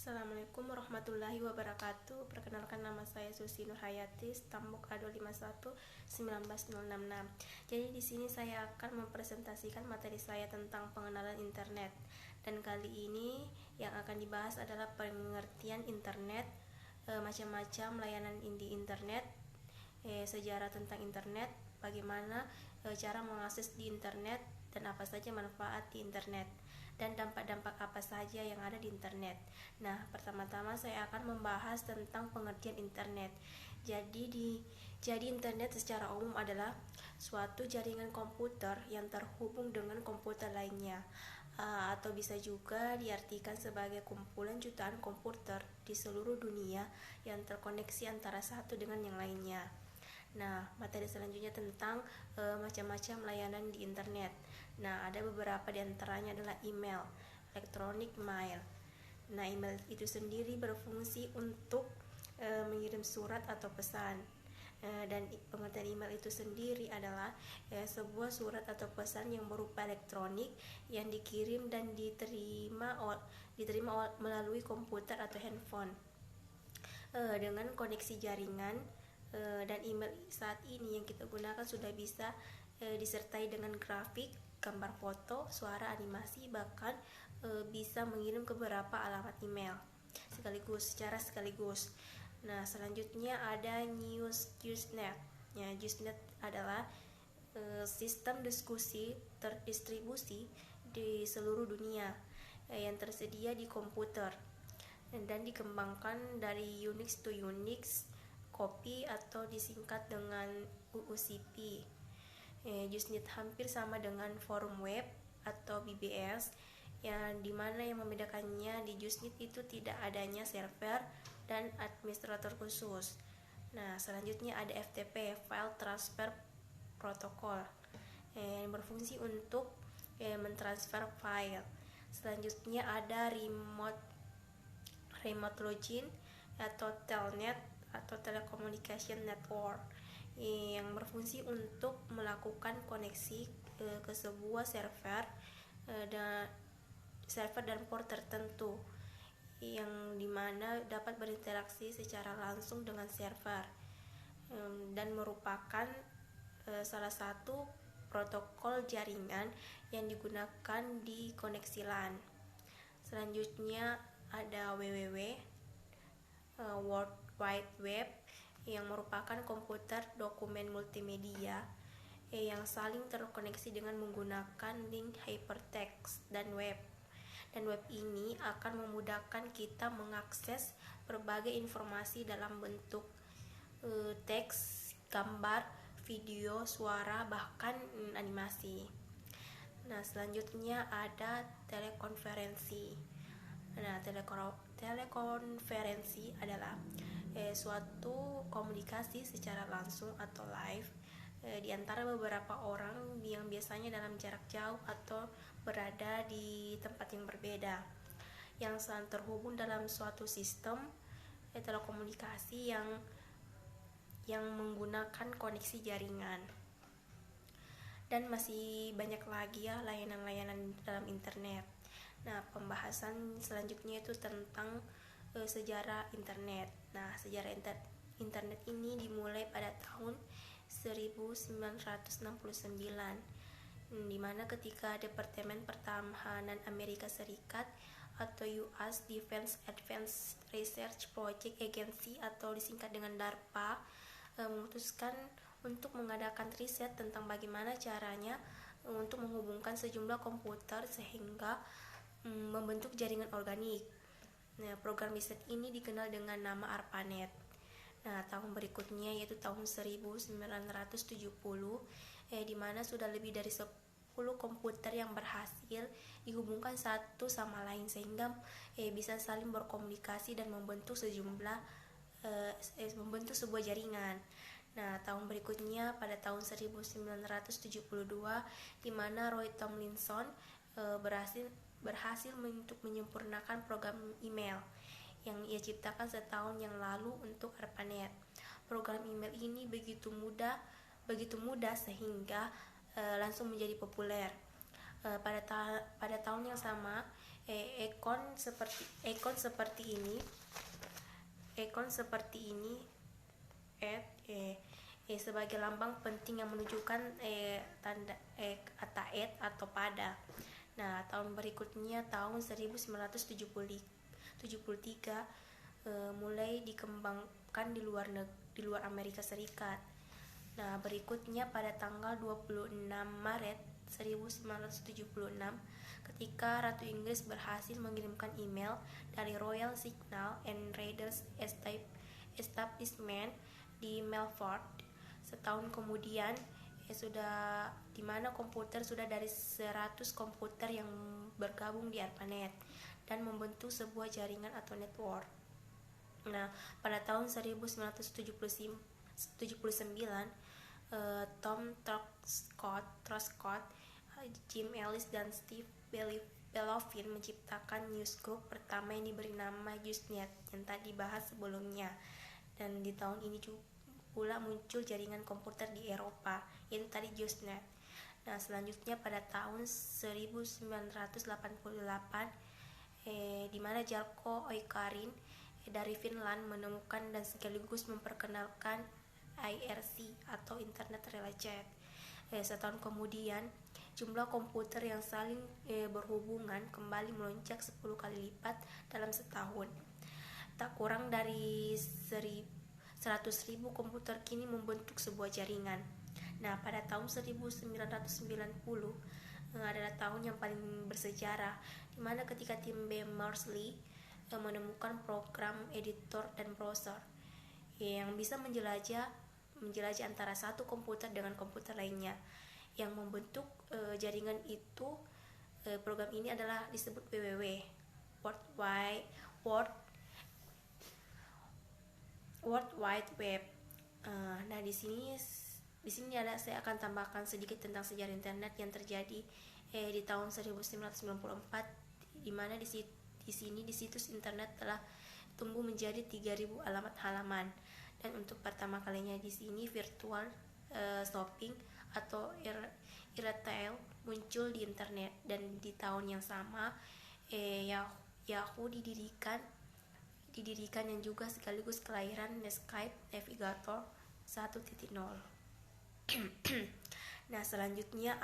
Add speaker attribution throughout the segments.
Speaker 1: Assalamualaikum warahmatullahi wabarakatuh. Perkenalkan, nama saya Susi Nurhayati, Stambuk A251 19066. Jadi di sini saya akan mempresentasikan materi saya tentang pengenalan internet. Dan kali ini yang akan dibahas adalah pengertian internet, macam-macam layanan di internet, sejarah tentang internet, bagaimana cara mengakses di internet, dan apa saja manfaat di internet, dan dampak-dampak apa saja yang ada di internet. Nah, pertama-tama saya akan membahas tentang pengertian internet. Jadi internet secara umum adalah suatu jaringan komputer yang terhubung dengan komputer lainnya, atau bisa juga diartikan sebagai kumpulan jutaan komputer di seluruh dunia yang terkoneksi antara satu dengan yang lainnya. Nah, materi selanjutnya tentang macam-macam layanan di internet. Nah, ada beberapa di antaranya adalah email, electronic mail. Nah, email itu sendiri berfungsi untuk mengirim surat atau pesan. Dan pengertian email itu sendiri adalah sebuah surat atau pesan yang berupa elektronik yang dikirim dan diterima melalui komputer atau handphone dengan koneksi jaringan. Dan email saat ini yang kita gunakan sudah bisa disertai dengan grafik, gambar foto, suara, animasi, bahkan bisa mengirim ke beberapa alamat email secara sekaligus. Nah, selanjutnya ada Usenet. Ya, Usenet adalah sistem diskusi terdistribusi di seluruh dunia yang tersedia di komputer dan dikembangkan dari Unix to Unix, copy atau disingkat dengan UUCP. Usenet hampir sama dengan forum web atau BBS, yang dimana yang membedakannya di Usenet itu tidak adanya server dan administrator khusus. Nah, selanjutnya ada FTP, File Transfer Protocol, yang berfungsi untuk mentransfer file. Selanjutnya ada remote login atau telnet atau telecommunication network, yang berfungsi untuk melakukan koneksi ke sebuah server dan port tertentu, yang dimana dapat berinteraksi secara langsung dengan server dan merupakan salah satu protokol jaringan yang digunakan di koneksi LAN. Selanjutnya ada WWW, World Wide Web, yang merupakan komputer dokumen multimedia yang saling terkoneksi dengan menggunakan link hypertext dan web. Dan web ini akan memudahkan kita mengakses berbagai informasi dalam bentuk teks, gambar, video, suara, bahkan animasi. Nah, selanjutnya ada telekonferensi. Nah, telekonferensi adalah suatu komunikasi secara langsung atau live di antara beberapa orang yang biasanya dalam jarak jauh atau berada di tempat yang berbeda, yang saling terhubung dalam suatu sistem telekomunikasi yang menggunakan koneksi jaringan. Dan masih banyak lagi ya layanan-layanan dalam internet. Nah, pembahasan selanjutnya itu tentang sejarah internet. Nah, sejarah internet ini dimulai pada tahun 1969, di mana ketika Departemen Pertahanan Amerika Serikat atau US Defense Advanced Research Project Agency atau disingkat dengan DARPA memutuskan untuk mengadakan riset tentang bagaimana caranya untuk menghubungkan sejumlah komputer sehingga membentuk jaringan organik. Nah, program riset ini dikenal dengan nama ARPANET. Nah, tahun berikutnya yaitu tahun 1970, di mana sudah lebih dari 10 komputer yang berhasil dihubungkan satu sama lain sehingga bisa saling berkomunikasi dan membentuk sebuah jaringan. Nah, tahun berikutnya pada tahun 1972, di mana Roy Tomlinson berhasil untuk menyempurnakan program email yang ia ciptakan setahun yang lalu untuk ARPANET. Program email ini begitu mudah sehingga langsung menjadi populer. Pada tahun yang sama, Ikon seperti ini sebagai lambang penting yang menunjukkan tanda kata atau pada. Nah, tahun berikutnya tahun 1973 mulai dikembangkan di luar Amerika Serikat. Nah, berikutnya pada tanggal 26 Maret 1976 ketika Ratu Inggris berhasil mengirimkan email dari Royal Signal and Raiders Establishment di Melford. Setahun kemudian di mana komputer sudah dari 100 komputer yang bergabung di ARPANET dan membentuk sebuah jaringan atau network. Nah, pada tahun 1979 Tom Truscott, Jim Ellis dan Steve Belovin menciptakan newsgroup pertama yang diberi nama Usenet yang tadi dibahas sebelumnya. Dan di tahun ini pula muncul jaringan komputer di Eropa, yaitu tadi Usenet. Nah, selanjutnya pada tahun 1988 di mana Jarkko Oikarin dari Finland menemukan dan sekaligus memperkenalkan IRC atau Internet Relay Chat. Setahun kemudian jumlah komputer yang saling berhubungan kembali melonjak 10 kali lipat dalam setahun. Tak kurang dari 100.000 komputer kini membentuk sebuah jaringan. Nah, pada tahun 1990 adalah tahun yang paling bersejarah, di mana ketika tim Berners-Lee menemukan program editor dan browser yang bisa menjelajah antara satu komputer dengan komputer lainnya. Yang membentuk jaringan itu, program ini adalah disebut WWW, World Wide Web. Nah, di sini saya akan tambahkan sedikit tentang sejarah internet yang terjadi di tahun 1994, di mana di situs internet telah tumbuh menjadi 3.000 alamat halaman. Dan untuk pertama kalinya di sini virtual shopping atau retail muncul di internet. Dan di tahun yang sama Yahoo didirikan yang juga sekaligus kelahiran Netscape Navigator 1.0. Nah, selanjutnya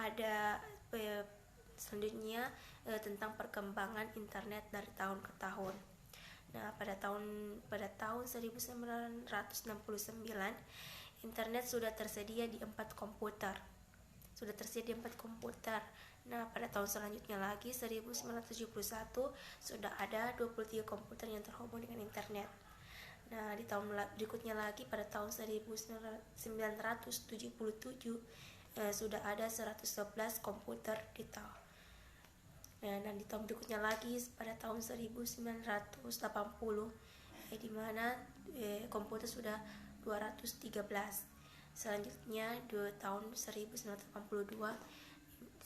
Speaker 1: tentang perkembangan internet dari tahun ke tahun. Nah, pada tahun 1969 internet sudah tersedia di 4 komputer. Nah, pada tahun selanjutnya lagi 1971 sudah ada 23 komputer yang terhubung dengan internet. Nah, di tahun berikutnya lagi pada tahun 1977 sudah ada 111 komputer di tahun. Dan di tahun berikutnya lagi pada tahun 1980 di mana komputer sudah 213. Selanjutnya di tahun 1982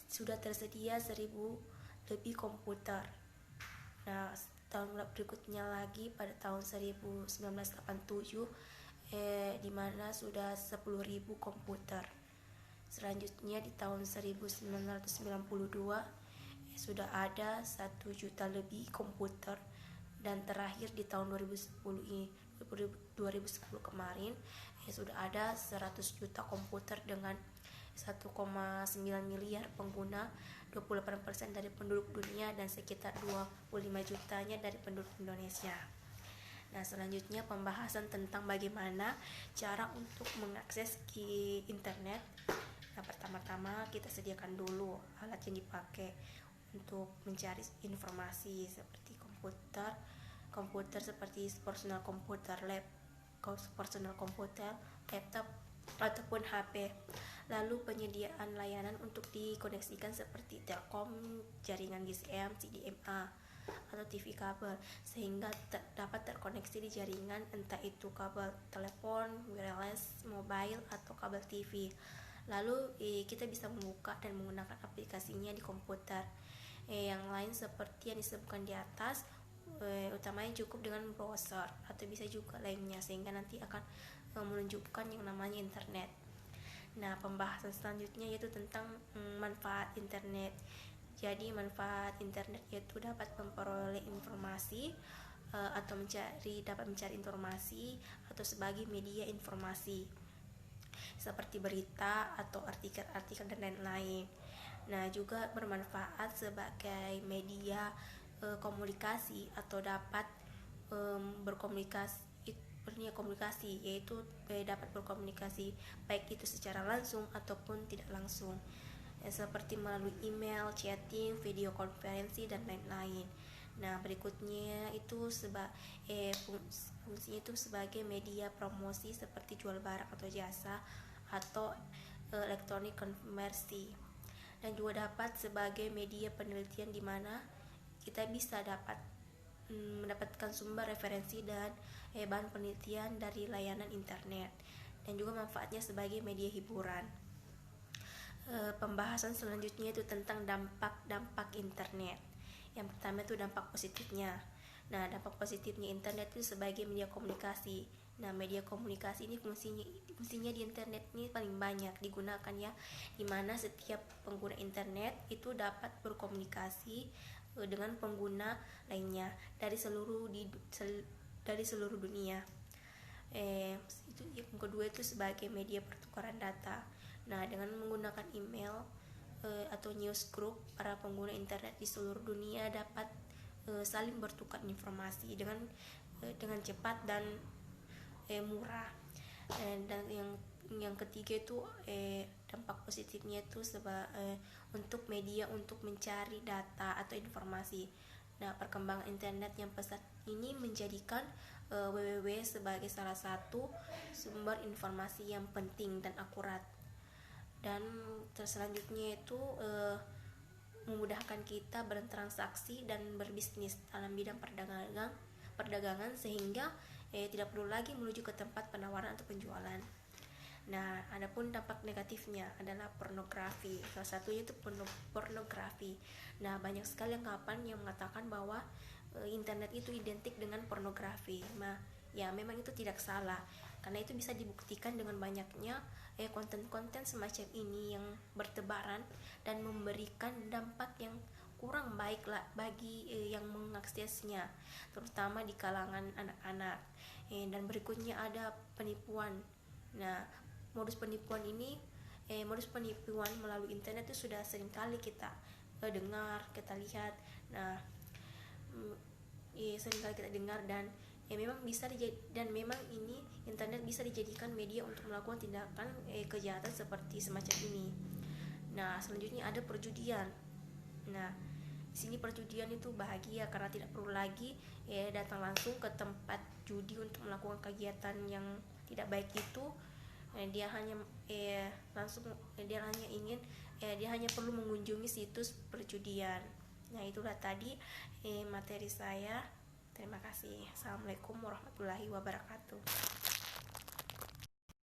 Speaker 1: sudah tersedia 1.000 lebih komputer. Nah, tahun berikutnya lagi pada tahun 1987 di mana sudah 10.000 komputer. Selanjutnya di tahun 1992 sudah ada 1 juta lebih komputer, dan terakhir di tahun 2010 kemarin sudah ada 100 juta komputer dengan 1,9 miliar pengguna, 28% dari penduduk dunia dan sekitar 25 jutanya dari penduduk Indonesia. Nah, selanjutnya pembahasan tentang bagaimana cara untuk mengakses ke internet. Nah, pertama-tama kita sediakan dulu alat yang dipakai untuk mencari informasi seperti komputer seperti personal komputer, laptop ataupun HP. Lalu penyediaan layanan untuk dikoneksikan seperti Telkom, jaringan GSM, CDMA atau TV kabel, sehingga dapat terkoneksi di jaringan, entah itu kabel telepon, wireless, mobile atau kabel TV. Lalu kita bisa membuka dan menggunakan aplikasinya di komputer. Yang lain seperti yang disebutkan di atas, utamanya cukup dengan browser atau bisa juga lainnya, sehingga nanti akan menunjukkan yang namanya internet. Nah, pembahasan selanjutnya yaitu tentang manfaat internet. Jadi manfaat internet yaitu dapat memperoleh informasi atau dapat mencari informasi atau sebagai media informasi seperti berita atau artikel-artikel dan lain-lain. Nah, juga bermanfaat sebagai media komunikasi atau dapat komunikasi, yaitu dapat berkomunikasi baik itu secara langsung ataupun tidak langsung, seperti melalui email, chatting, video konferensi dan lain-lain. Nah, berikutnya itu fungsinya itu sebagai media promosi seperti jual barang atau jasa atau elektronik konversi, dan juga dapat sebagai media penelitian di mana kita bisa mendapatkan sumber referensi dan bahan penelitian dari layanan internet, dan juga manfaatnya sebagai media hiburan. Pembahasan selanjutnya itu tentang dampak internet. Yang pertama itu dampak positifnya. Nah, dampak positifnya internet itu sebagai media komunikasi. Nah, media komunikasi ini fungsinya di internet ini paling banyak digunakan ya, dimana setiap pengguna internet itu dapat berkomunikasi dengan pengguna lainnya dari seluruh dunia. Itu yang kedua itu sebagai media pertukaran data. Nah, dengan menggunakan email atau news group, para pengguna internet di seluruh dunia dapat saling bertukar informasi dengan cepat dan murah. Dan yang ketiga itu dampak positifnya itu untuk media untuk mencari data atau informasi. Nah, perkembangan internet yang pesat ini menjadikan www sebagai salah satu sumber informasi yang penting dan akurat. Dan selanjutnya itu memudahkan kita bertransaksi dan berbisnis dalam bidang perdagangan sehingga tidak perlu lagi menuju ke tempat penawaran atau penjualan. Nah, adapun dampak negatifnya adalah pornografi. Salah satunya itu pornografi. Nah, banyak sekali anggapan yang mengatakan bahwa internet itu identik dengan pornografi. Nah, ya memang itu tidak salah, karena itu bisa dibuktikan dengan banyaknya konten-konten semacam ini yang bertebaran dan memberikan dampak yang kurang baik lah bagi yang mengaksesnya, terutama di kalangan anak-anak. Dan berikutnya ada penipuan. Nah, modus penipuan melalui internet itu sudah sering kali kita dengar, kita lihat. Nah, sering kali kita dengar dan memang ini internet bisa dijadikan media untuk melakukan tindakan kejahatan seperti semacam ini. Nah, selanjutnya ada perjudian. Nah, di sini perjudian itu bahagia karena tidak perlu lagi datang langsung ke tempat judi untuk melakukan kegiatan yang tidak baik itu. Dia hanya perlu mengunjungi situs perjudian. Nah, itulah tadi materi saya. Terima kasih. Assalamualaikum warahmatullahi wabarakatuh.